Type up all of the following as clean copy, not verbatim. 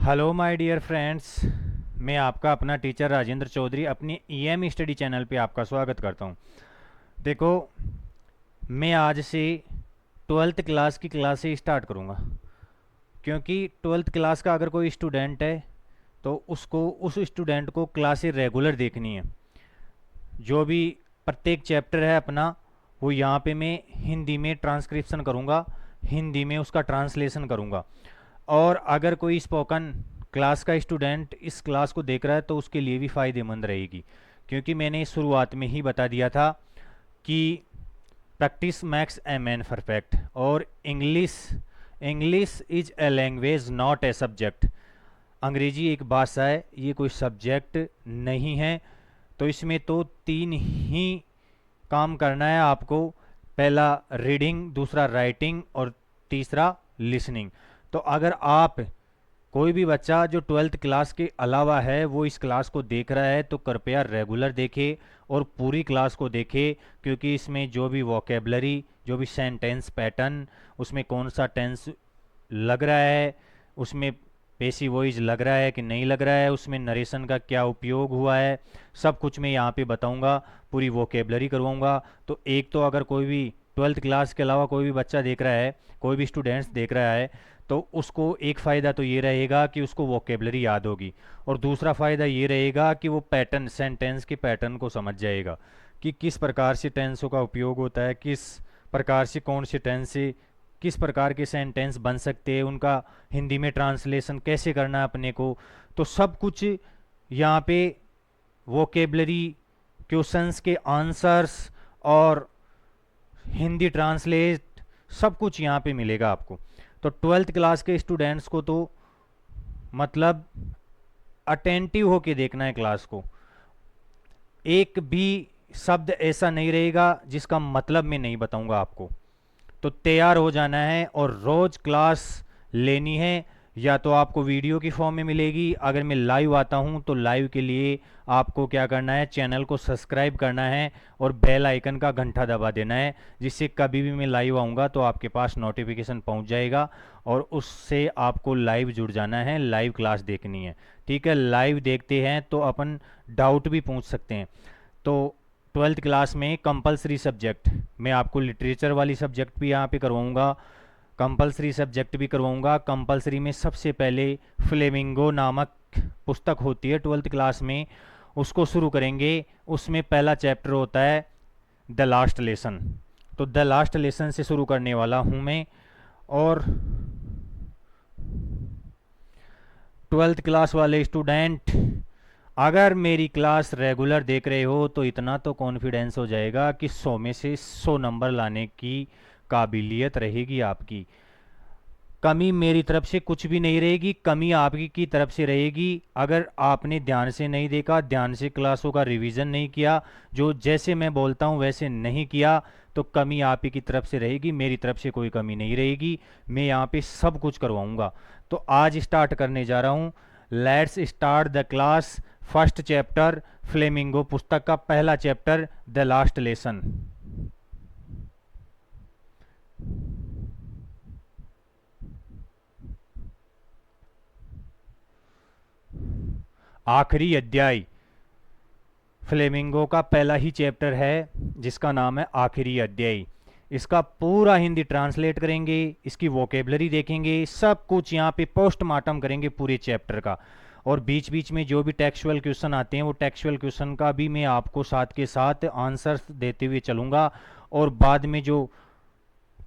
Hello my dear friends. मैं आपका अपना टीचर राजेंद्र चौधरी अपनी ईएम स्टडी चैनल पे आपका स्वागत करता हूँ। देखो, मैं आज से ट्वेल्थ क्लास की क्लासेस स्टार्ट करूँगा, क्योंकि ट्वेल्थ क्लास का अगर कोई स्टूडेंट है तो उसको उस स्टूडेंट को क्लासेस रेगुलर देखनी है। जो भी प्रत्येक चैप्टर है अपना, वो यहाँ पे मैं हिंदी में ट्रांसक्रिप्शन करूँगा, हिंदी में उसका ट्रांसलेशन करूँगा। और अगर कोई स्पोकन क्लास का स्टूडेंट इस क्लास को देख रहा है तो उसके लिए भी फ़ायदेमंद रहेगी, क्योंकि मैंने शुरुआत में ही बता दिया था कि practice makes a man perfect, और English English is a language not a subject. अंग्रेजी एक भाषा है, ये कोई सब्जेक्ट नहीं है। तो इसमें तो तीन ही काम करना है आपको। पहला रीडिंग, दूसरा राइटिंग और तीसरा लिसनिंग। तो अगर आप, कोई भी बच्चा जो ट्वेल्थ क्लास के अलावा है वो इस क्लास को देख रहा है तो कृपया रेगुलर देखे और पूरी क्लास को देखे, क्योंकि इसमें जो भी वोकेबलरी, जो भी सेंटेंस पैटर्न, उसमें कौन सा टेंस लग रहा है, उसमें पेशी वॉइस लग रहा है कि नहीं लग रहा है, उसमें नरेशन का क्या उपयोग हुआ है, सब कुछ मैं यहाँ पे बताऊँगा, पूरी वोकेबलरी करवाऊँगा। तो एक तो अगर कोई भी ट्वेल्थ क्लास के अलावा कोई भी बच्चा देख रहा है, कोई भी स्टूडेंट्स देख रहा है, तो उसको एक फ़ायदा तो ये रहेगा कि उसको वोकेबलरी याद होगी, और दूसरा फ़ायदा ये रहेगा कि वो पैटर्न, सेंटेंस के पैटर्न को समझ जाएगा कि किस प्रकार से टेंसों का उपयोग होता है, किस प्रकार से कौन से टेंस से किस प्रकार के सेंटेंस बन सकते हैं, उनका हिंदी में ट्रांसलेशन कैसे करना है अपने को। तो सब कुछ यहाँ पे वोकेबलरी, क्वेश्चंस के आंसर्स और हिंदी ट्रांसलेट, सब कुछ यहाँ पे मिलेगा आपको। तो ट्वेल्थ क्लास के स्टूडेंट्स को तो मतलब अटेंटिव होके देखना है क्लास को। एक भी शब्द ऐसा नहीं रहेगा जिसका मतलब मैं नहीं बताऊंगा आपको। तो तैयार हो जाना है और रोज क्लास लेनी है। या तो आपको वीडियो की फॉर्म में मिलेगी, अगर मैं लाइव आता हूं तो लाइव के लिए आपको क्या करना है, चैनल को सब्सक्राइब करना है और बेल आइकन का घंटा दबा देना है, जिससे कभी भी मैं लाइव आऊँगा तो आपके पास नोटिफिकेशन पहुंच जाएगा और उससे आपको लाइव जुड़ जाना है, लाइव क्लास देखनी है। ठीक है, लाइव देखते हैं तो अपन डाउट भी पूछ सकते हैं। तो ट्वेल्थ क्लास में कंपलसरी सब्जेक्ट, मैं आपको लिटरेचर वाली सब्जेक्ट भी यहाँ पे करवाऊँगा, कंपलसरी सब्जेक्ट भी करवाऊँगा। कंपलसरी में सबसे पहले फ्लेमिंगो नामक पुस्तक होती है ट्वेल्थ क्लास में, उसको शुरू करेंगे। उसमें पहला चैप्टर होता है द लास्ट लेसन। तो द लास्ट लेसन से शुरू करने वाला हूँ मैं। और ट्वेल्थ क्लास वाले स्टूडेंट, अगर मेरी क्लास रेगुलर देख रहे हो तो इतना तो कॉन्फिडेंस हो जाएगा कि 100 में से 100 नंबर लाने की काबिलियत रहेगी आपकी। कमी मेरी तरफ से कुछ भी नहीं रहेगी, कमी आपकी की तरफ से रहेगी। अगर आपने ध्यान से नहीं देखा, ध्यान से क्लासों का रिवीजन नहीं किया, जो जैसे मैं बोलता हूँ वैसे नहीं किया, तो कमी आप ही की तरफ से रहेगी, मेरी तरफ से कोई कमी नहीं रहेगी। मैं यहाँ पे सब कुछ करवाऊँगा। तो आज स्टार्ट करने जा रहा हूँ। Let's start the class. First chapter, flamingo पुस्तक का पहला चैप्टर, द लास्ट लेसन। आखिरी अध्याय फ्लेमिंगो का पहला ही चैप्टर है, जिसका नाम है आखिरी अध्याय। इसका पूरा हिंदी ट्रांसलेट करेंगे, इसकी वोकेबलरी देखेंगे, सब कुछ यहाँ पे पोस्टमार्टम करेंगे पूरे चैप्टर का। और बीच बीच में जो भी टेक्सुअल क्वेश्चन आते हैं वो टेक्सुअल क्वेश्चन का भी मैं आपको साथ के साथ आंसर्स देते हुए चलूँगा। और बाद में जो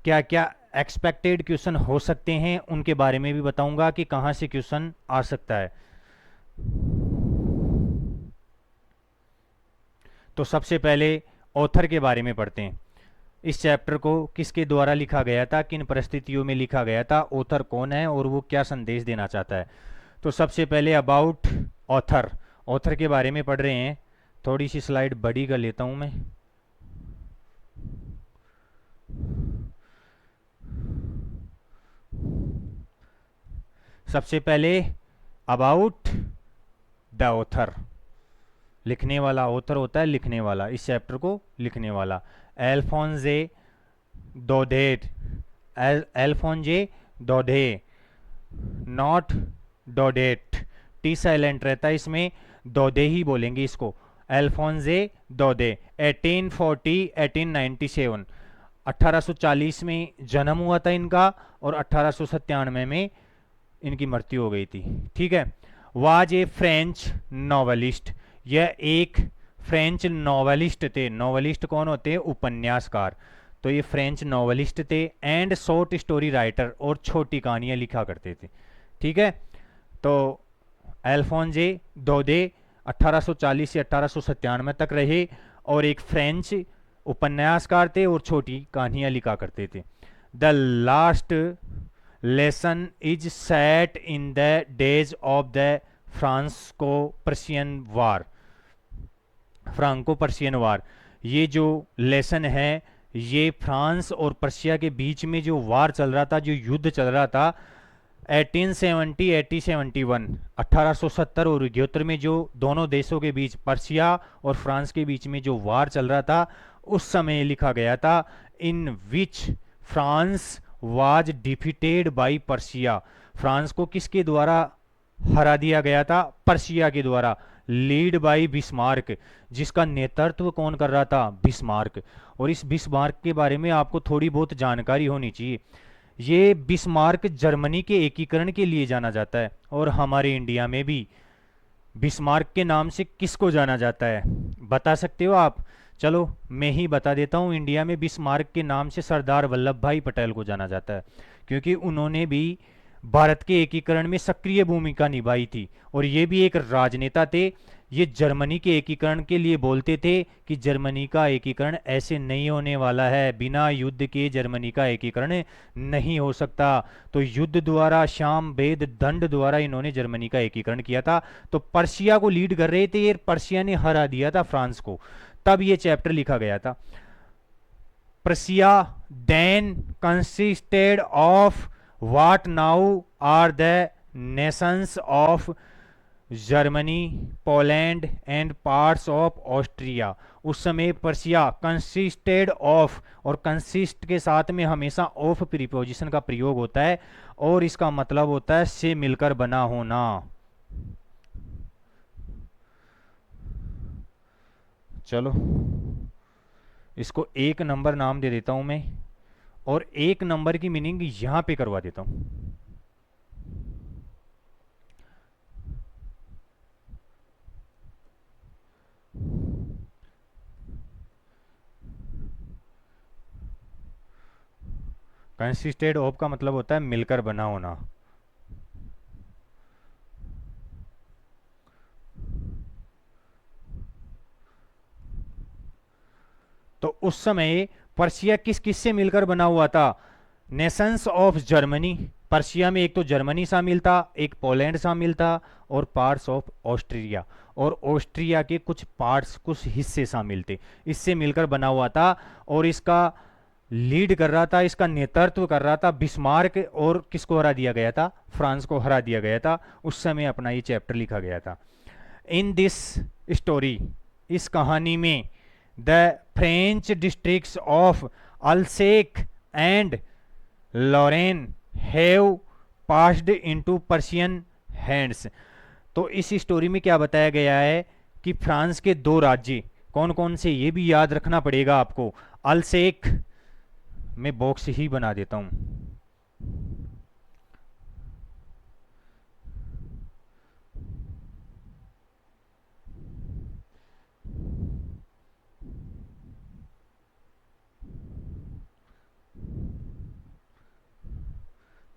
क्या क्या एक्सपेक्टेड क्वेश्चन हो सकते हैं उनके बारे में भी बताऊंगा कि कहाँ से क्वेश्चन आ सकता है। तो सबसे पहले ऑथर के बारे में पढ़ते हैं। इस चैप्टर को किसके द्वारा लिखा गया था, किन परिस्थितियों में लिखा गया था, ऑथर कौन है और वो क्या संदेश देना चाहता है। तो सबसे पहले अबाउट ऑथर, ऑथर के बारे में पढ़ रहे हैं। थोड़ी सी स्लाइड बड़ी कर लेता हूं मैं। सबसे पहले अबाउट द ऑथर, लिखने वाला ऑथर होता है, लिखने वाला, इस चैप्टर को लिखने वाला एल्फोंजे दोधे, एल्फोंजे दोधे, नॉट डोडेट, टी साइलेंट रहता है इसमें, दोदे ही बोलेंगे इसको, अल्फोंजे दोदे। 1840 1897, 1840 में जन्म हुआ था इनका और 1897 में इनकी मृत्यु हो गई थी। ठीक है। वाज ए फ्रेंच नॉवलिस्ट, यह एक फ्रेंच नॉवलिस्ट थे। नॉवलिस्ट कौन होते हैं? उपन्यासकार। तो ये फ्रेंच नॉवलिस्ट थे एंड शॉर्ट स्टोरी राइटर, और छोटी कहानियां लिखा करते थे। ठीक है। तो अल्फोंजे दोदे 1840 से 1897 तक रहे और एक फ्रेंच उपन्यासकार थे और छोटी कहानियां लिखा करते थे। The last lesson is set in the days of the Franco Persian war. Franco Persian war, ये जो लेसन है ये फ्रांस और पर्शिया के बीच में जो वार चल रहा था, जो युद्ध चल रहा था 1870 1871, 1870 और 1871 में जो दोनों देशों के बीच, पर्शिया और फ्रांस के बीच में जो वार चल रहा था, उस समय लिखा गया था in which France was defeated by Persia. France को किसके द्वारा हरा दिया गया था? पर्शिया के द्वारा। लीड बाय बिस्मार्क, जिसका नेतृत्व कौन कर रहा था? बिस्मार्क। और इस बिस्मार्क के बारे में आपको थोड़ी बहुत जानकारी होनी चाहिए। ये बिस्मार्क जर्मनी के एकीकरण के लिए जाना जाता है, और हमारे इंडिया में भी बिस्मार्क के नाम से किसको जाना जाता है, बता सकते हो आप? चलो मैं ही बता देता हूँ। इंडिया में बिस्मार्क के नाम से सरदार वल्लभ भाई पटेल को जाना जाता है, क्योंकि उन्होंने भी भारत के एकीकरण में सक्रिय भूमिका निभाई थी, और ये भी एक राजनेता थे। ये जर्मनी के एकीकरण के लिए बोलते थे कि जर्मनी का एकीकरण ऐसे नहीं होने वाला है, बिना युद्ध के जर्मनी का एकीकरण नहीं हो सकता। तो युद्ध द्वारा, शाम भेद दंड द्वारा इन्होंने जर्मनी का एकीकरण किया था। तो पर्शिया को लीड कर रहे थे ये, पर्शिया ने हरा दिया था फ्रांस को, तब ये चैप्टर लिखा गया था। Persia then consisted of what now are the nations of Germany, Poland and parts of Austria। उस समय पर्शिया कंसिस्टेड ऑफ, और कंसिस्ट के साथ में हमेशा ऑफ प्रीपोजिशन का प्रयोग होता है, और इसका मतलब होता है से मिलकर बना होना। चलो इसको 1 नंबर नाम दे देता हूं मैं, और 1 नंबर की मीनिंग यहां पे करवा देता हूं। कंसिस्टेड ऑफ का मतलब होता है मिलकर बना होना। तो उस समय पर्शिया किस किस से मिलकर बना हुआ था? नेशंस ऑफ जर्मनी, पर्शिया में एक तो जर्मनी शामिल था, एक पोलैंड शामिल था, और पार्ट्स ऑफ ऑस्ट्रिया, और ऑस्ट्रिया के कुछ पार्ट्स, कुछ हिस्से शामिल थे। इससे मिलकर बना हुआ था, और इसका लीड कर रहा था, इसका नेतृत्व कर रहा था बिस्मार्क। और किसको हरा दिया गया था? फ्रांस को हरा दिया गया था। उस समय अपना ये चैप्टर लिखा गया था। इन दिस स्टोरी, इस कहानी में, the French districts of Alsace and Lorraine have passed into Persian hands. तो इस स्टोरी में क्या बताया गया है कि फ्रांस के 2 राज्य कौन कौन से, ये भी याद रखना पड़ेगा आपको। अल्सेक मैं बॉक्स ही बना देता हूं।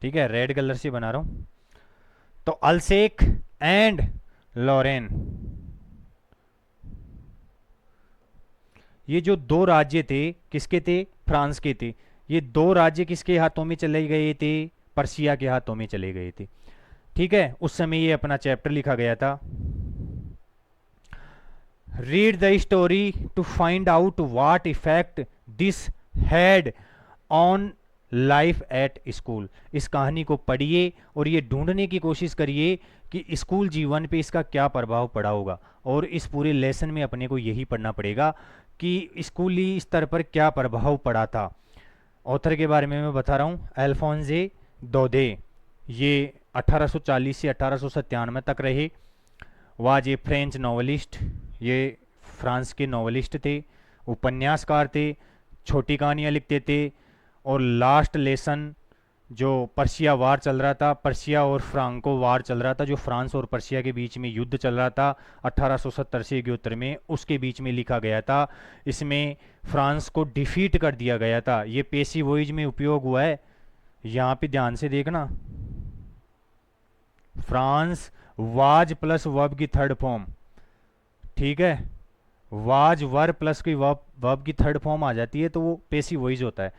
ठीक है, रेड कलर से बना रहा हूं। तो अल्सेक एंड लॉरेन, ये जो 2 राज्य थे, किसके थे? फ्रांस के थे। ये 2 राज्य किसके हाथों में चले गए थे? पर्शिया के हाथों में चले गए थे। ठीक है, उस समय ये अपना चैप्टर लिखा गया था। Read the story to find out what effect this had on life at school. इस कहानी को पढ़िए और ये ढूंढने की कोशिश करिए कि स्कूल जीवन पे इसका क्या प्रभाव पड़ा होगा। और इस पूरे लेसन में अपने को यही पढ़ना पड़ेगा कि स्कूली स्तर पर क्या प्रभाव पड़ा था। ऑथर के बारे में मैं बता रहा हूँ, अल्फोंजे दोदे, ये 1840 से 1897 तक रहे। वाज ए फ्रेंच नॉवलिस्ट, ये फ्रांस के नॉवलिस्ट थे, उपन्यासकार थे, छोटी कहानियाँ लिखते थे। और लास्ट लेसन, जो पर्शिया वार चल रहा था, पर्शिया और फ्रांको वार चल रहा था, जो फ्रांस और पर्शिया के बीच में युद्ध चल रहा था 1870 से 71 में, उसके बीच में लिखा गया था। इसमें फ्रांस को डिफीट कर दिया गया था। ये पेशी वोइज में उपयोग हुआ है। यहाँ पे ध्यान से देखना, फ्रांस वाज प्लस वर्ब की थर्ड फॉर्म, ठीक है, वाज वर प्लस की वर्ब वर्ब की थर्ड फॉर्म आ जाती है तो वो पेशी वॉइस होता है।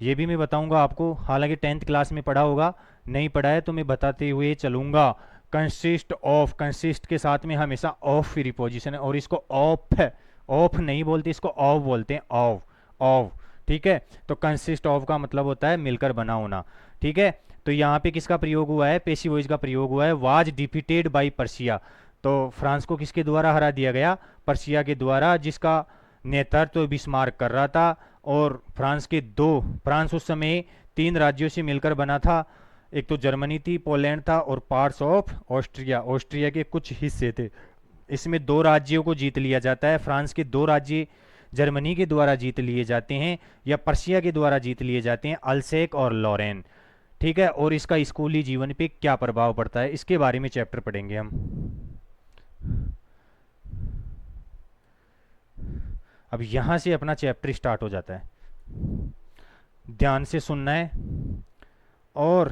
ये भी मैं बताऊंगा आपको, हालांकि 10th क्लास में पढ़ा होगा, नहीं पढ़ा है तो मैं बताते हुए चलूंगा। कंसिस्ट ऑफ, कंसिस्ट के साथ में हमेशा ऑफ प्रीपोजिशन है, और इसको ऑफ है, ऑफ नहीं बोलते, इसको ऑफ बोलते हैं, ऑफ, ऑफ, ठीक है। तो कंसिस्ट ऑफ का मतलब होता है मिलकर बना होना, ठीक है। तो यहाँ पे किसका प्रयोग हुआ है, पेशी वॉइस का प्रयोग हुआ है। वाज डिफीटेड बाई पर्शिया, तो फ्रांस को किसके द्वारा हरा दिया गया, पर्शिया के द्वारा, जिसका नेतृत्व बिस्मार्क कर रहा था। और फ्रांस के दो, फ्रांस उस समय 3 राज्यों से मिलकर बना था, एक तो जर्मनी थी, पोलैंड था, और पार्ट्स ऑफ ऑस्ट्रिया, ऑस्ट्रिया के कुछ हिस्से थे। इसमें 2 राज्यों को जीत लिया जाता है। फ्रांस के 2 राज्य जर्मनी के द्वारा जीत लिए जाते हैं या पर्शिया के द्वारा जीत लिए जाते हैं, अल्सेक और लॉरेन, ठीक है। और इसका स्कूली जीवन पे क्या प्रभाव पड़ता है, इसके बारे में चैप्टर पढ़ेंगे हम। अब यहां से अपना चैप्टर स्टार्ट हो जाता है, ध्यान से सुनना है। और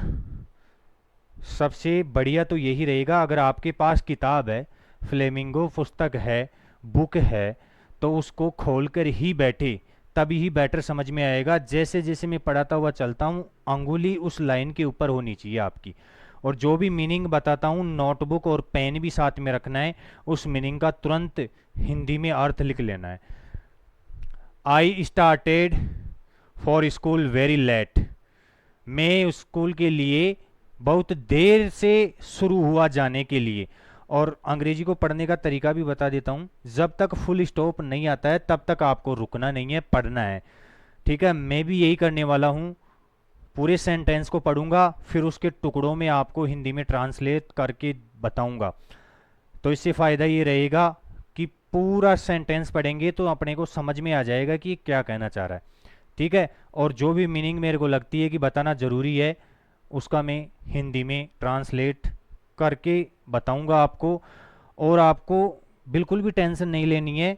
सबसे बढ़िया तो यही रहेगा, अगर आपके पास किताब है, फ्लेमिंगो पुस्तक है, बुक है, तो उसको खोलकर ही बैठे, तभी ही बेटर समझ में आएगा। जैसे जैसे मैं पढ़ाता हुआ चलता हूँ, अंगुली उस लाइन के ऊपर होनी चाहिए आपकी। और जो भी मीनिंग बताता हूँ, नोटबुक और पेन भी साथ में रखना है, उस मीनिंग का तुरंत हिंदी में अर्थ लिख लेना है। I started for school very late, मैं स्कूल के लिए बहुत देर से शुरू हुआ जाने के लिए। और अंग्रेजी को पढ़ने का तरीका भी बता देता हूँ, जब तक फुल स्टॉप नहीं आता है तब तक आपको रुकना नहीं है, पढ़ना है, ठीक है। मैं भी यही करने वाला हूँ, पूरे सेंटेंस को पढ़ूंगा, फिर उसके टुकड़ों में आपको हिंदी में ट्रांसलेट करके बताऊंगा। तो इससे फ़ायदा ये रहेगा कि पूरा सेंटेंस पढ़ेंगे तो अपने को समझ में आ जाएगा कि क्या कहना चाह रहा है, ठीक है। और जो भी मीनिंग मेरे को लगती है कि बताना ज़रूरी है, उसका मैं हिंदी में ट्रांसलेट करके बताऊंगा आपको। और आपको बिल्कुल भी टेंशन नहीं लेनी है,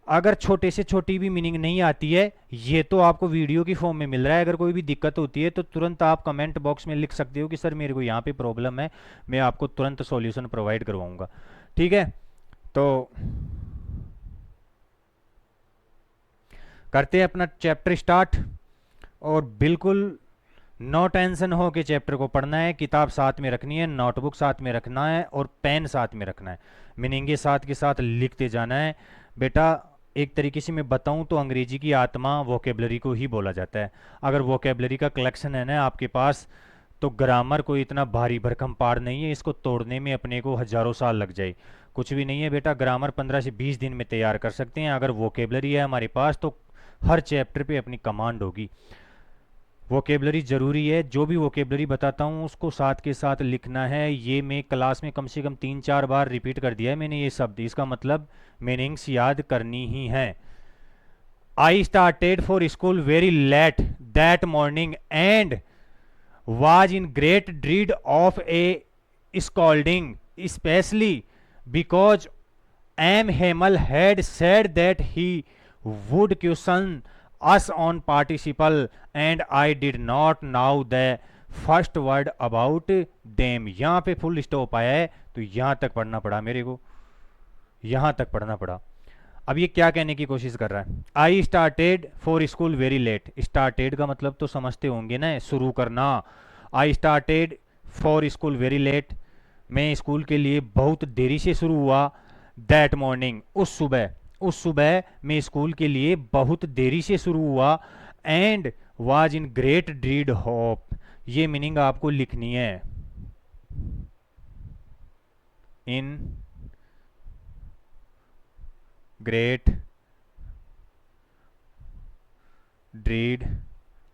अगर छोटे से छोटी भी मीनिंग नहीं आती है, ये तो आपको वीडियो की फॉर्म में मिल रहा है। अगर कोई भी दिक्कत होती है तो तुरंत आप कमेंट बॉक्स में लिख सकते हो कि सर मेरे को यहाँ पे प्रॉब्लम है, मैं आपको तुरंत सॉल्यूशन प्रोवाइड करवाऊंगा, ठीक है। तो करते हैं अपना चैप्टर स्टार्ट। और बिल्कुल नो टेंशन हो कि चैप्टर को पढ़ना है, किताब साथ में रखनी है, नोटबुक साथ में रखना है, और पेन साथ में रखना है, मीनिंग साथ के साथ लिखते जाना है। बेटा एक तरीके से मैं बताऊं तो अंग्रेजी की आत्मा वोकेबलरी को ही बोला जाता है। अगर वोकेबलरी का कलेक्शन है ना आपके पास, तो ग्रामर कोई इतना भारी भरकम पहाड़ नहीं है, इसको तोड़ने में अपने को हजारों साल लग जाए, कुछ भी नहीं है बेटा। ग्रामर 15 से 20 दिन में तैयार कर सकते हैं। अगर वोकेबलरी है हमारे पास तो हर चैप्टर पे अपनी कमांड होगी। वोकेबलरी ज़रूरी है, जो भी वोकेबलरी बताता हूँ उसको साथ के साथ लिखना है। ये मैं क्लास में कम से कम 3-4 बार रिपीट कर दिया है मैंने ये शब्द, इसका मतलब मीनिंग्स याद करनी ही है। I started for school very let that morning and was in great dread of a scolding, especially because M. Hamel had said that he would question us on participle, and I did not know the first word about them. यहाँ पे full stop आया है तो यहाँ तक पढ़ना पड़ा मेरे को, यहाँ तक पढ़ना पड़ा। अब ये क्या कहने की कोशिश कर रहा है, I started for school very late. Started का मतलब तो समझते होंगे ना, शुरू करना। I started for school very late, मैं स्कूल के लिए बहुत देरी से शुरू हुआ। दैट मॉर्निंग, उस सुबह मैं स्कूल के लिए बहुत देरी से शुरू हुआ। And was in great dread hope, ये मीनिंग आपको लिखनी है, इन ग्रेट ड्रीड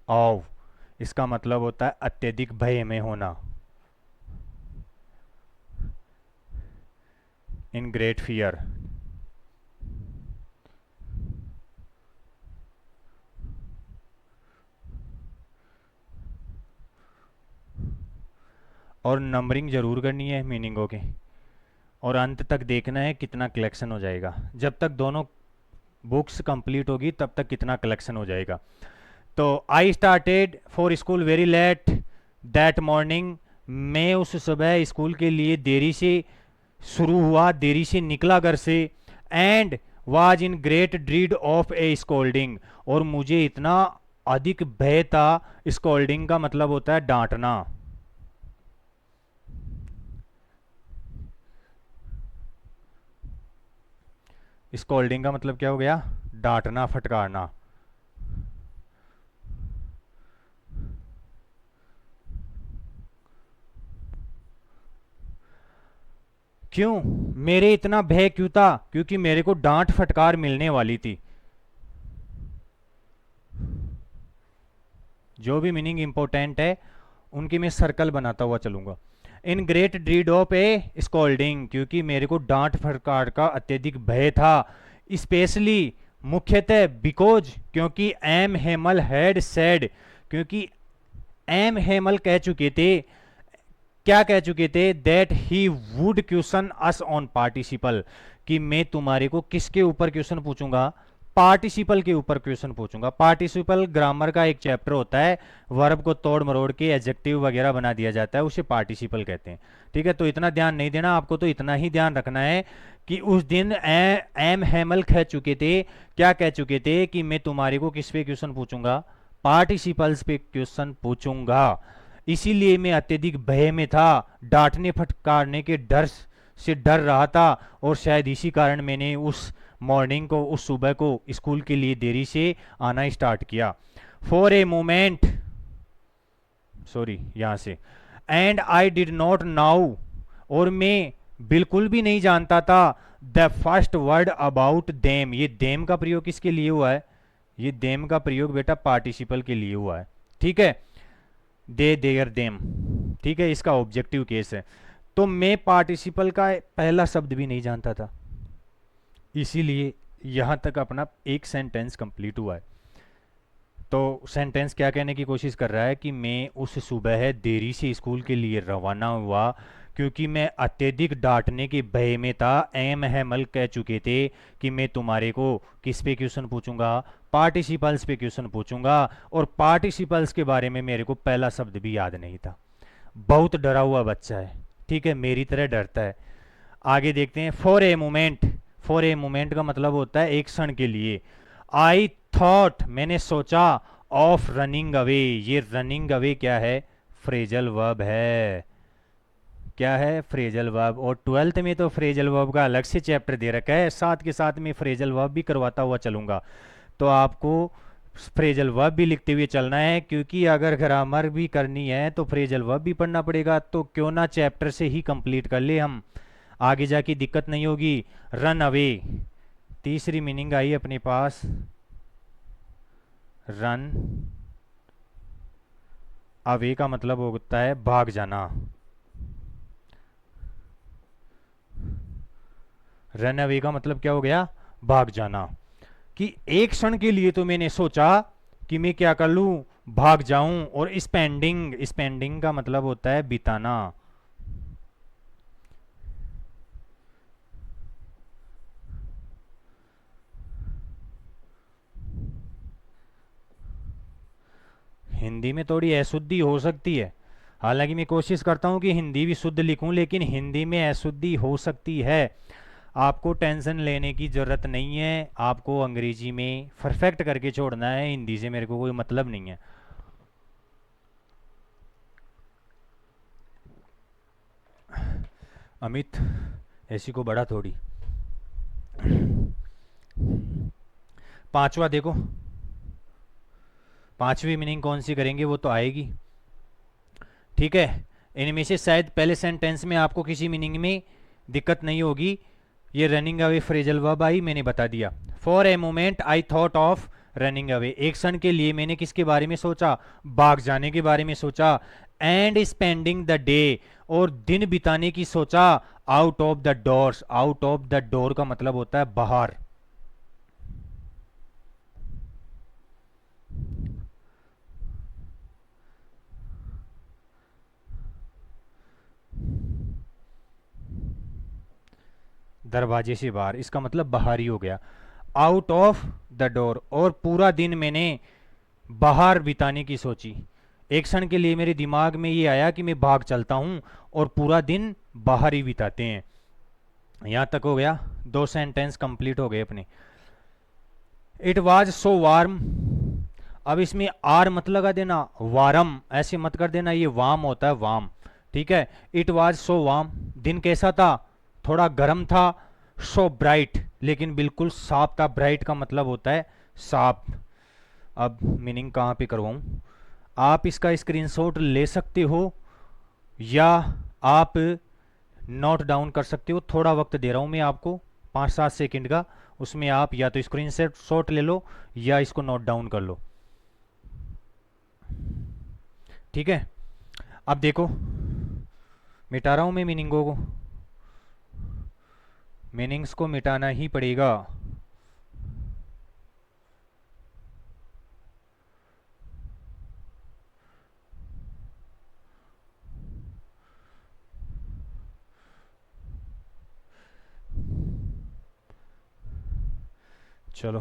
ऑफ, इसका मतलब होता है अत्यधिक भय में होना। In great fear. और नंबरिंग ज़रूर करनी है मीनिंगों के, और अंत तक देखना है कितना कलेक्शन हो जाएगा। जब तक दोनों बुक्स कंप्लीट होगी तब तक कितना कलेक्शन हो जाएगा। तो आई started for school very let that morning, मैं उस सुबह स्कूल के लिए देरी से शुरू हुआ, देरी से निकला घर से। And was in great dread of a scolding, और मुझे इतना अधिक भय था। स्कोल्डिंग का मतलब होता है डांटना। स्कोल्डिंग का मतलब क्या हो गया? डांटना, फटकारना। क्यों मेरे इतना भय क्यों था? क्योंकि मेरे को डांट फटकार मिलने वाली थी। जो भी मीनिंग इंपॉर्टेंट है उनकी मैं सर्कल बनाता हुआ चलूंगा। In great dread of a scolding, क्योंकि मेरे को डांट फटकार का अत्यधिक भय था। स्पेशली, मुख्यतः, बिकॉज, क्योंकि एम हेमल हैड सेड, क्योंकि एम हेमल कह चुके थे, क्या कह चुके थे? That he would question us on participle, कि मैं तुम्हारे को किसके ऊपर क्वेश्चन पूछूंगा? पार्टिसिपल के ऊपर क्वेश्चन पूछूंगा। पार्टिसिपल ग्रामर का एक चैप्टर होता है, वर्ब को तोड़ मरोड़ के एडजेक्टिव वगैरह बना दिया जाता है, उसे पार्टिसिपल कहते हैं। ठीक है, तो इतना ध्यान नहीं देना आपको, तो इतना ही ध्यान रखना है कि उस दिन एम हेमल कह चुके थे, क्या कह चुके थे? कि मैं तुम्हारे को किस पे क्वेश्चन पूछूंगा? पार्टिसिपल्स पे क्वेश्चन पूछूंगा। इसीलिए मैं अत्यधिक भय में था, डांटने फटकारने के डर से डर रहा था, और शायद इसी कारण मैंने उस मॉर्निंग को, उस सुबह को स्कूल के लिए देरी से आना स्टार्ट किया। फॉर ए मोमेंट, सॉरी यहां से, and I did not now, और मैं बिल्कुल भी नहीं जानता था, the first word about them. ये देम का प्रयोग किसके लिए हुआ है? ये देम का प्रयोग बेटा पार्टिसिपल के लिए हुआ है। ठीक है, दे, देयर, देम। ठीक है, इसका ऑब्जेक्टिव केस है। तो मैं पार्टिसिपल का पहला शब्द भी नहीं जानता था, इसीलिए यहां तक अपना एक सेंटेंस कंप्लीट हुआ है। तो सेंटेंस क्या कहने की कोशिश कर रहा है? कि मैं उस सुबह देरी से स्कूल के लिए रवाना हुआ क्योंकि मैं अत्यधिक डांटने के भय में था। एम हैमल कह चुके थे कि मैं तुम्हारे को किस पे क्वेश्चन पूछूंगा? पार्टिसिपल्स पे क्वेश्चन पूछूंगा, और पार्टिसिपल्स के बारे में मेरे को पहला शब्द भी याद नहीं था। बहुत डरा हुआ बच्चा है, ठीक है, मेरी तरह डरता है। आगे देखते हैं। For a moment, for a moment का मतलब होता है एक क्षण के लिए। आई थॉट, मैंने सोचा, ऑफ रनिंग अवे। ये रनिंग अवे क्या है? फ्रेजल वर्ब है। क्या है? Phrasal verb. और 12th में तो फ्रेजल वर्ब का अलग से चैप्टर दे रखा है, साथ के साथ में फ्रेजल वर्ब भी करवाता हुआ चलूंगा। तो आपको फ्रेजल वर्ब भी लिखते हुए चलना है, क्योंकि अगर ग्रामर भी करनी है तो फ्रेजल वर्ब भी पढ़ना पड़ेगा। तो क्यों ना चैप्टर से ही कंप्लीट कर ले हम, आगे जाके दिक्कत नहीं होगी। रन अवे, तीसरी मीनिंग आई अपने पास। रन अवे का मतलब होता है भाग जाना। रन अवे का मतलब क्या हो गया? भाग जाना। कि एक क्षण के लिए तो मैंने सोचा कि मैं क्या कर लूं? भाग जाऊं। और स्पेंडिंग, स्पेंडिंग का मतलब होता है बिताना। हिंदी में थोड़ी अशुद्धि हो सकती है, हालांकि मैं कोशिश करता हूं कि हिंदी भी शुद्ध लिखूं, लेकिन हिंदी में अशुद्धि हो सकती है। आपको टेंशन लेने की ज़रूरत नहीं है, आपको अंग्रेजी में परफेक्ट करके छोड़ना है, हिंदी से मेरे को कोई मतलब नहीं है। अमित, ऐसी को बड़ा थोड़ी। पांचवा देखो, पांचवी मीनिंग कौन सी करेंगे वो तो आएगी। ठीक है, इनमें से शायद पहले सेंटेंस में आपको किसी मीनिंग में दिक्कत नहीं होगी। ये running away phrasal verb I, मैंने बता दिया। For a moment I thought of running away, एक क्षण के लिए मैंने किसके बारे में सोचा? भाग जाने के बारे में सोचा। एंड स्पेंडिंग द डे, और दिन बिताने की सोचा out of the doors. Out of the door का मतलब होता है बाहर। दरवाजे से बाहर, इसका मतलब बाहर ही हो गया। आउट ऑफ द डोर, और पूरा दिन मैंने बाहर बिताने की सोची। एक क्षण के लिए मेरे दिमाग में ये आया कि मैं भाग चलता हूं और पूरा दिन बाहर ही बिताते हैं। यहां तक हो गया, दो सेंटेंस कंप्लीट हो गए अपने। इट वॉज सो वार्म, अब इसमें आर मत लगा देना, वारम ऐसे मत कर देना, ये वाम होता है, वाम। ठीक है, इट वॉज सो वार्म, दिन कैसा था, थोड़ा गर्म था। सो ब्राइट, लेकिन बिल्कुल साफ था। ब्राइट का मतलब होता है साफ। अब मीनिंग कहाँ पे करवाऊँ, आप इसका स्क्रीनशॉट ले सकते हो या आप नोट डाउन कर सकते हो। थोड़ा वक्त दे रहा हूँ मैं आपको, 5-7 सेकंड का, उसमें आप या तो स्क्रीन शॉट ले लो या इसको नोट डाउन कर लो। ठीक है, अब देखो, मिटा रहा हूँ मैं मीनिंगों को, मीनिंग्स को मिटाना ही पड़ेगा। चलो,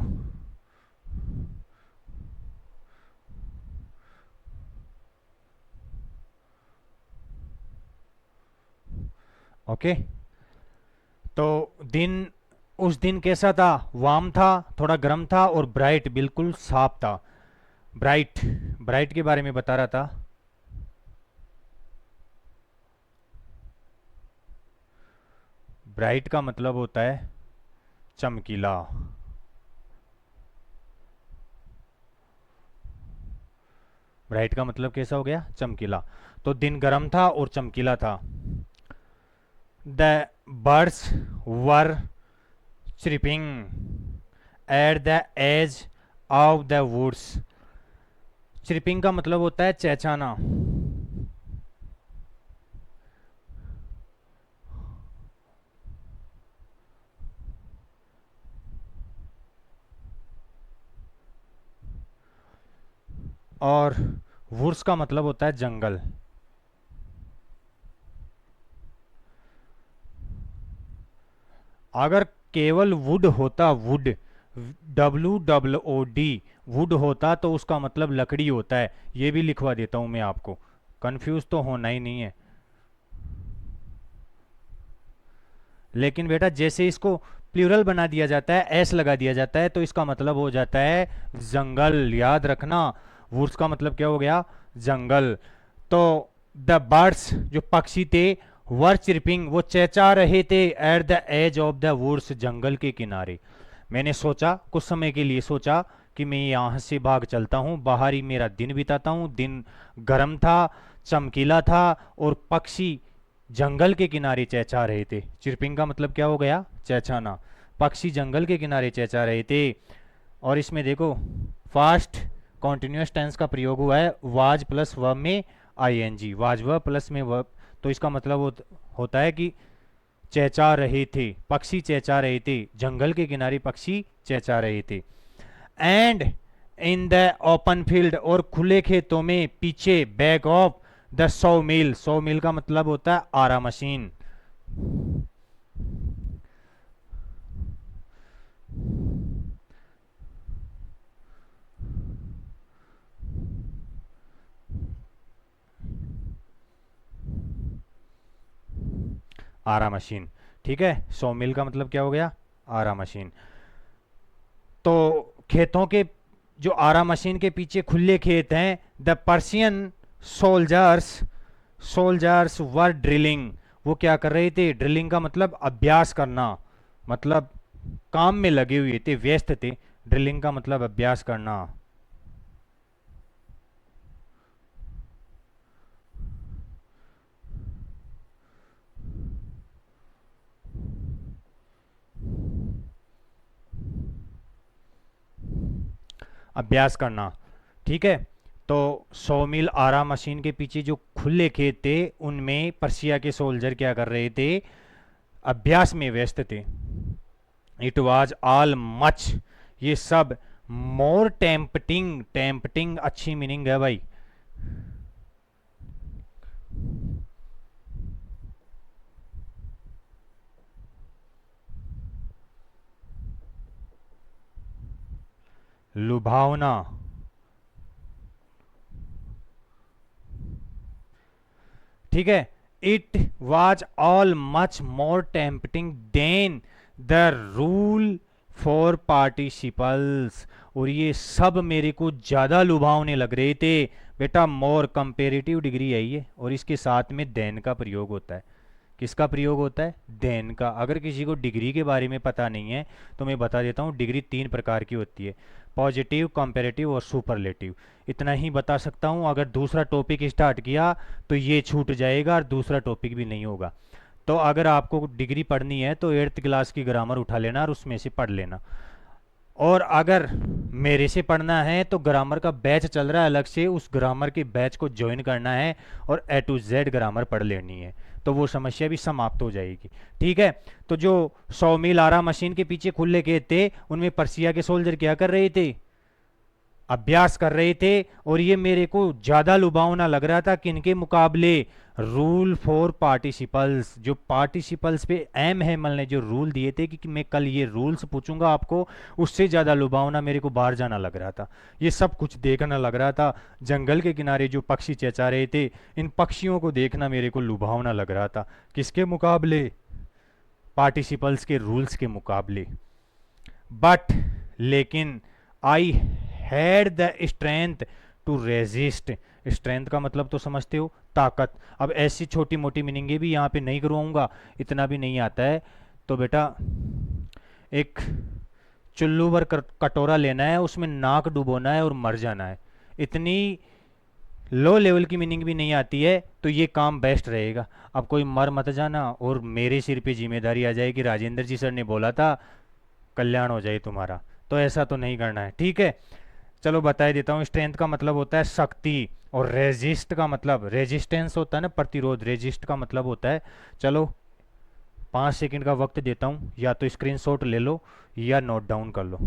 ओके। तो दिन, उस दिन कैसा था, वार्म था, थोड़ा गर्म था, और ब्राइट बिल्कुल साफ था। ब्राइट, ब्राइट के बारे में बता रहा था। ब्राइट का मतलब होता है चमकीला। ब्राइट का मतलब कैसा हो गया, चमकीला। तो दिन गर्म था और चमकीला था। The birds were chirping at the edge of the woods। Chirping का मतलब होता है चहचहाना। और वुड्स का मतलब होता है जंगल। अगर केवल वुड होता, वुड, WWOD, वुड होता तो उसका मतलब लकड़ी होता है। ये भी लिखवा देता हूं मैं आपको, कंफ्यूज तो होना ही नहीं है। लेकिन बेटा जैसे इसको प्लूरल बना दिया जाता है, एस लगा दिया जाता है, तो इसका मतलब हो जाता है जंगल। याद रखना, वुड्स का मतलब क्या हो गया, जंगल। तो द बर्ड्स, जो पक्षी थे, वर चिरपिंग, वो चहचा रहे थे, at the edge of the woods, जंगल के किनारे। मैंने सोचा, कुछ समय के लिए सोचा कि मैं यहाँ से भाग चलता हूँ, बाहर ही मेरा दिन बिताता हूँ। दिन गर्म था, चमकीला था, और पक्षी जंगल के किनारे चहचा रहे थे। चिरपिंग का मतलब क्या हो गया, चहचाना। पक्षी जंगल के किनारे चहचा रहे थे। और इसमें देखो, फास्ट कॉन्टिन्यूस टेंस का प्रयोग हुआ है, वाज प्लस वर्ब में आईएनजी, वाज वर्ब प्लस में वर्ब। तो इसका मतलब होता है कि चहचा रहे थे, पक्षी चहचा रहे थे, जंगल के किनारे पक्षी चहचा रहे थे। And in the open field, और खुले खेतों में पीछे, बैक ऑफ द सौ मील, सौ मील का मतलब होता है आरा मशीन। आरा मशीन, ठीक है। सौ मील का मतलब क्या हो गया, आरा मशीन। तो खेतों के, जो आरा मशीन के पीछे खुले खेत हैं, the Persian soldiers, soldiers were drilling, वो क्या कर रहे थे, ड्रिलिंग का मतलब अभ्यास करना, मतलब काम में लगे हुए थे, व्यस्त थे। ड्रिलिंग का मतलब अभ्यास करना। अभ्यास करना, ठीक है। तो 100 मील आरा मशीन के पीछे जो खुले खेत थे उनमें पर्सिया के सोल्जर क्या कर रहे थे, अभ्यास में व्यस्त थे। इट वाज ऑल मच, ये सब मोर टेम्पटिंग, टेम्पटिंग अच्छी मीनिंग है भाई। लुभावना, ठीक है। It was all much more tempting than the rule for participles, और ये सब मेरे को ज़्यादा लुभावने लग रहे थे। बेटा मोर कंपेरेटिव डिग्री है ये, और इसके साथ में देन का प्रयोग होता है। किसका प्रयोग होता है? देन का। अगर किसी को डिग्री के बारे में पता नहीं है तो मैं बता देता हूँ, डिग्री 3 प्रकार की होती है, पॉजिटिव, कंपेरेटिव और सुपरलेटिव। इतना ही बता सकता हूँ। अगर दूसरा टॉपिक स्टार्ट किया तो ये छूट जाएगा और दूसरा टॉपिक भी नहीं होगा। तो अगर आपको डिग्री पढ़नी है तो 8th क्लास की ग्रामर उठा लेना और उसमें से पढ़ लेना। और अगर मेरे से पढ़ना है तो ग्रामर का बैच चल रहा है अलग से, उस ग्रामर के बैच को ज्वाइन करना है और A to Z ग्रामर पढ़ लेनी है, तो वो समस्या भी समाप्त हो जाएगी। ठीक है। तो जो 100 मील आरा मशीन के पीछे खुले खेत थे उनमें पर्सिया के सोल्जर क्या कर रहे थे? अभ्यास कर रहे थे। और ये मेरे को ज्यादा लुभावना लग रहा था किनके मुकाबले? Rule for participles. जो पार्टिसिपल्स पे एम है मल ने जो रूल दिए थे कि मैं कल ये रूल्स पूछूंगा आपको, उससे ज्यादा लुभावना मेरे को बाहर जाना लग रहा था। ये सब कुछ देखना लग रहा था। जंगल के किनारे जो पक्षी चेचा रहे थे, इन पक्षियों को देखना मेरे को लुभावना लग रहा था। किसके मुकाबले? पार्टिसिपल्स के रूल्स के मुकाबले। बट लेकिन I had the strength to resist. Strength का मतलब तो समझते हो, ताकत। अब ऐसी छोटी मोटी मीनिंगें भी यहाँ पे नहीं करवाऊंगा, इतना भी नहीं आता है। तो बेटा एक चुल्लू भर कटोरा लेना है, उसमें नाक डुबोना है और मर जाना है। इतनी लो लेवल की मीनिंग भी नहीं आती है तो ये काम बेस्ट रहेगा। अब कोई मर मत जाना और मेरे सिर पे जिम्मेदारी आ जाए कि राजेंद्र जी सर ने बोला था कल्याण हो जाए तुम्हारा, तो ऐसा तो नहीं करना है। ठीक है, चलो बता देता हूँ। स्ट्रेंथ का मतलब होता है शक्ति, और रेजिस्ट का मतलब रेजिस्टेंस होता है ना, प्रतिरोध। रेजिस्ट का मतलब होता है, चलो 5 सेकंड का वक्त देता हूँ, या तो स्क्रीनशॉट ले लो या नोट डाउन कर लो।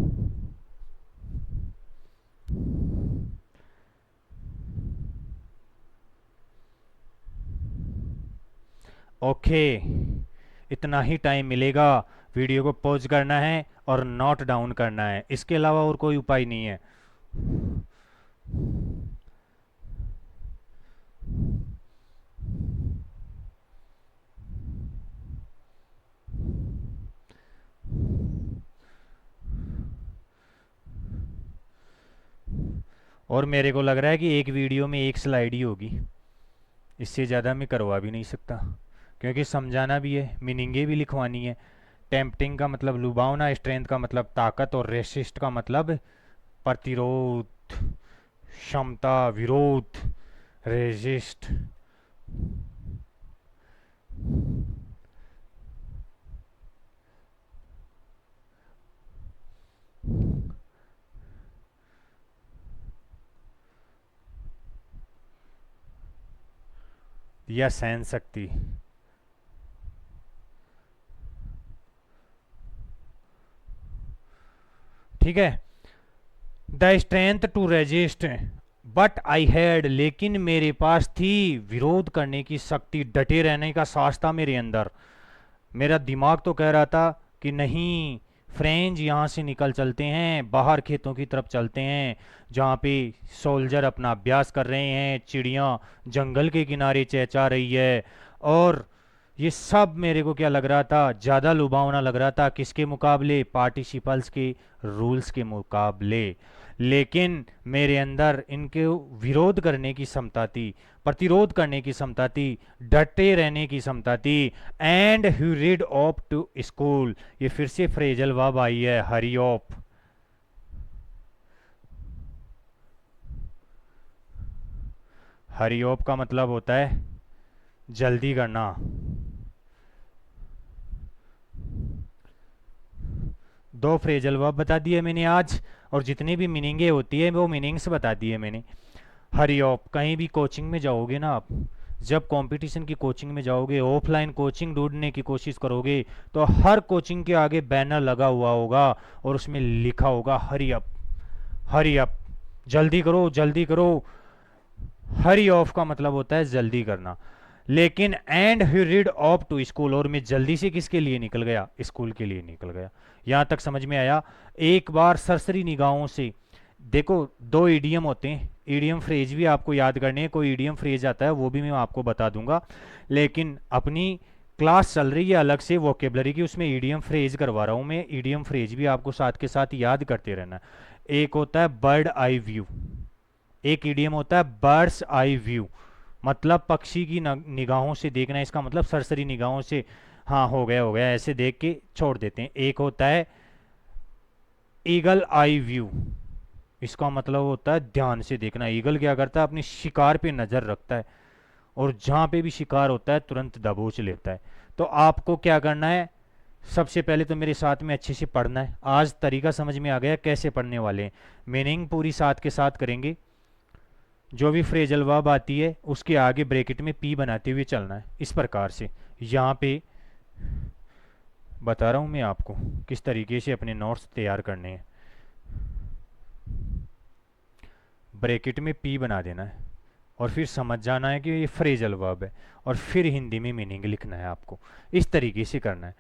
ओके, इतना ही टाइम मिलेगा। वीडियो को पॉज करना है और नोट डाउन करना है, इसके अलावा और कोई उपाय नहीं है। और मेरे को लग रहा है कि एक वीडियो में एक स्लाइड ही होगी, इससे ज़्यादा मैं करवा भी नहीं सकता, क्योंकि समझाना भी है, मीनिंगें भी लिखवानी है। टेम्पटिंग का मतलब लुभावना, स्ट्रेंथ का मतलब ताकत, और रेसिस्ट का मतलब प्रतिरोध, क्षमता, विरोध, रेजिस्ट। या सहन शक्ति। ठीक है। The strength to resist, but I had, लेकिन मेरे पास थी विरोध करने की शक्ति, डटे रहने का साहस था मेरे अंदर। मेरा दिमाग तो कह रहा था कि नहीं फ्रेंच, यहाँ से निकल चलते हैं, बाहर खेतों की तरफ चलते हैं जहाँ पे सोल्जर अपना अभ्यास कर रहे हैं, चिड़िया जंगल के किनारे चहचा रही है। और ये सब मेरे को क्या लग रहा था? ज़्यादा लुभावना लग रहा था। किसके मुकाबले? पार्टिसिपल्स के रूल्स के मुकाबले। लेकिन मेरे अंदर इनके विरोध करने की क्षमता थी, प्रतिरोध करने की क्षमता थी, डटे रहने की क्षमता थी। And hurried off to school, ये फिर से फ्रेजल वर्ब आई है, हरी ऑफ। हरी ऑफ का मतलब होता है जल्दी करना। दो फ्रेजल वर्ब बता दिए मैंने आज, और जितनी भी मीनिंगें होती है वो मीनिंग्स बता दिए मैंने। Hurry up. कहीं भी कोचिंग में जाओगे ना आप, जब कंपटीशन की कोचिंग में जाओगे, ऑफलाइन कोचिंग ढूंढने की कोशिश करोगे, तो हर कोचिंग के आगे बैनर लगा हुआ होगा और उसमें लिखा होगा हरी अप, हरी अप, जल्दी करो जल्दी करो। हरी ऑफ का मतलब होता है जल्दी करना। लेकिन and hurried off to school, और मैं जल्दी से किसके लिए निकल गया, स्कूल के लिए निकल गया। यहां तक समझ में आया। एक बार सरसरी निगाहों से देखो, दो ईडियम होते हैं, ईडियम फ्रेज भी आपको याद करने हैं, कोई ईडियम फ्रेज आता है वो भी मैं आपको बता दूंगा, लेकिन अपनी क्लास चल रही है अलग से वोकेबलरी की, उसमें ईडियम फ्रेज करवा रहा हूं मैं। ईडियम फ्रेज भी आपको साथ के साथ याद करते रहना है। एक होता है बर्ड आई व्यू, एक ईडियम होता है बर्ड्स आई व्यू, मतलब पक्षी की निगाहों से देखना, इसका मतलब सरसरी निगाहों से, हाँ हो गया ऐसे देख के छोड़ देते हैं। एक होता है ईगल आई व्यू, इसका मतलब होता है ध्यान से देखना। ईगल क्या करता है, अपनी शिकार पे नज़र रखता है और जहाँ पे भी शिकार होता है तुरंत दबोच लेता है। तो आपको क्या करना है, सबसे पहले तो मेरे साथ में अच्छे से पढ़ना है। आज तरीका समझ में आ गया कैसे पढ़ने वाले हैं, मीनिंग पूरी साथ के साथ करेंगे। जो भी फ्रेजल वर्ब आती है उसके आगे ब्रैकेट में पी बनाते हुए चलना है, इस प्रकार से। यहाँ पे बता रहा हूँ मैं आपको किस तरीके से अपने नोट्स तैयार करने हैं। ब्रैकेट में पी बना देना है और फिर समझ जाना है कि ये फ्रेजल वर्ब है, और फिर हिंदी में मीनिंग लिखना है आपको, इस तरीके से करना है।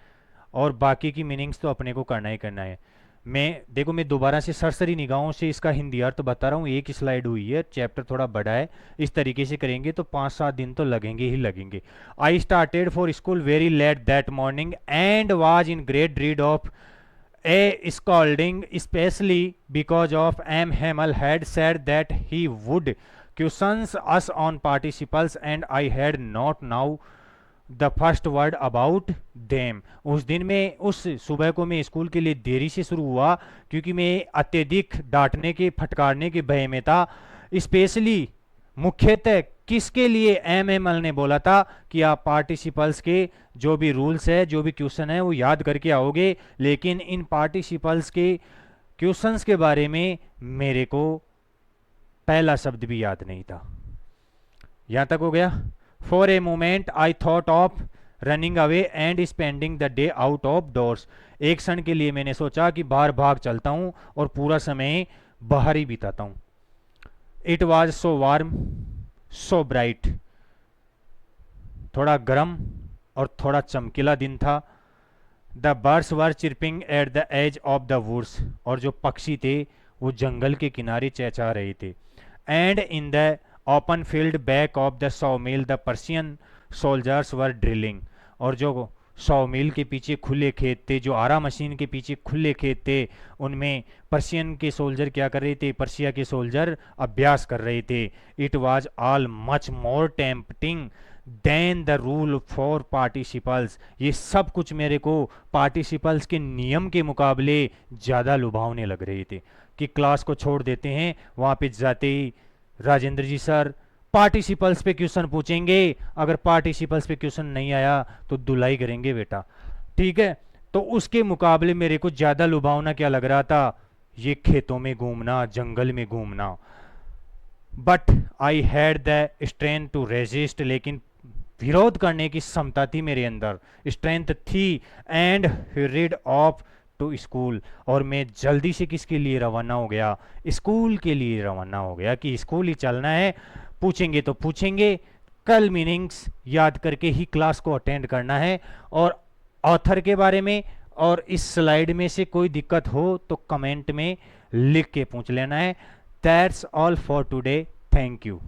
और बाकी की मीनिंग्स तो अपने को करना ही करना है। मैं दोबारा से सरसरी निगाहों से इसका हिंदी अर्थ बता रहा हूँ, एक स्लाइड हुई है, चैप्टर थोड़ा बड़ा है, इस तरीके से करेंगे तो 5-7 दिन तो लगेंगे ही लगेंगे। आई started for school very let that morning and was in great read of a scolding, especially because of M. Hamel had said that he would questions us on participles and I had not now the first word about them. उस दिन में, उस सुबह को मैं school के लिए देरी से शुरू हुआ क्योंकि मैं अत्यधिक डांटने के फटकारने के भय में था। स्पेशली, मुख्यतः किसके लिए, एम एम एल ने बोला था कि आप पार्टिसिपल्स के जो भी रूल्स है, जो भी क्वेश्चन है वो याद करके आओगे, लेकिन इन पार्टिसिपल्स के क्वेश्चंस के बारे में मेरे को पहला शब्द भी याद नहीं था। यहां तक हो गया। For a moment I thought of running away and spending the day out of doors. एक क्षण के लिए मैंने सोचा कि बाहर भाग चलता हूं और पूरा समय बाहर ही बिताता हूं। It was so warm so bright, थोड़ा गर्म और थोड़ा चमकीला दिन था। The birds were chirping at the edge of the woods, और जो पक्षी थे वो जंगल के किनारे चहचहा रहे थे। And in the open field back of the सॉमिल the Persian soldiers were drilling, और जो सॉमिल के पीछे खुले खेत थे, जो आरा मशीन के पीछे खुले खेत थे, उनमें पर्शियन के सोल्जर क्या कर रहे थे, पर्शिया के सोल्जर अभ्यास कर रहे थे। It was all much more tempting than the rule for participles, ये सब कुछ मेरे को पार्टिसिपल्स के नियम के मुकाबले ज़्यादा लुभावने लग रहे थे। कि क्लास को छोड़ देते हैं, वहाँ पे जाते ही राजेंद्र जी सर पार्टिसिपल्स पे क्वेश्चन पूछेंगे, अगर पार्टिसिपल्स पे क्वेश्चन नहीं आया तो धुलाई करेंगे बेटा, ठीक है। तो उसके मुकाबले मेरे को ज़्यादा लुभावना क्या लग रहा था, ये खेतों में घूमना, जंगल में घूमना। But I had the strength to resist, लेकिन विरोध करने की क्षमता थी मेरे अंदर, स्ट्रेंथ थी। And hurried off to school, और मैं जल्दी से किसके लिए रवाना हो गया, स्कूल के लिए रवाना हो गया, कि स्कूल ही चलना है, पूछेंगे तो पूछेंगे, कल मीनिंग्स याद करके ही क्लास को अटेंड करना है। और ऑथर के बारे में और इस स्लाइड में से कोई दिक्कत हो तो कमेंट में लिख के पूछ लेना है। That's all for today, thank you.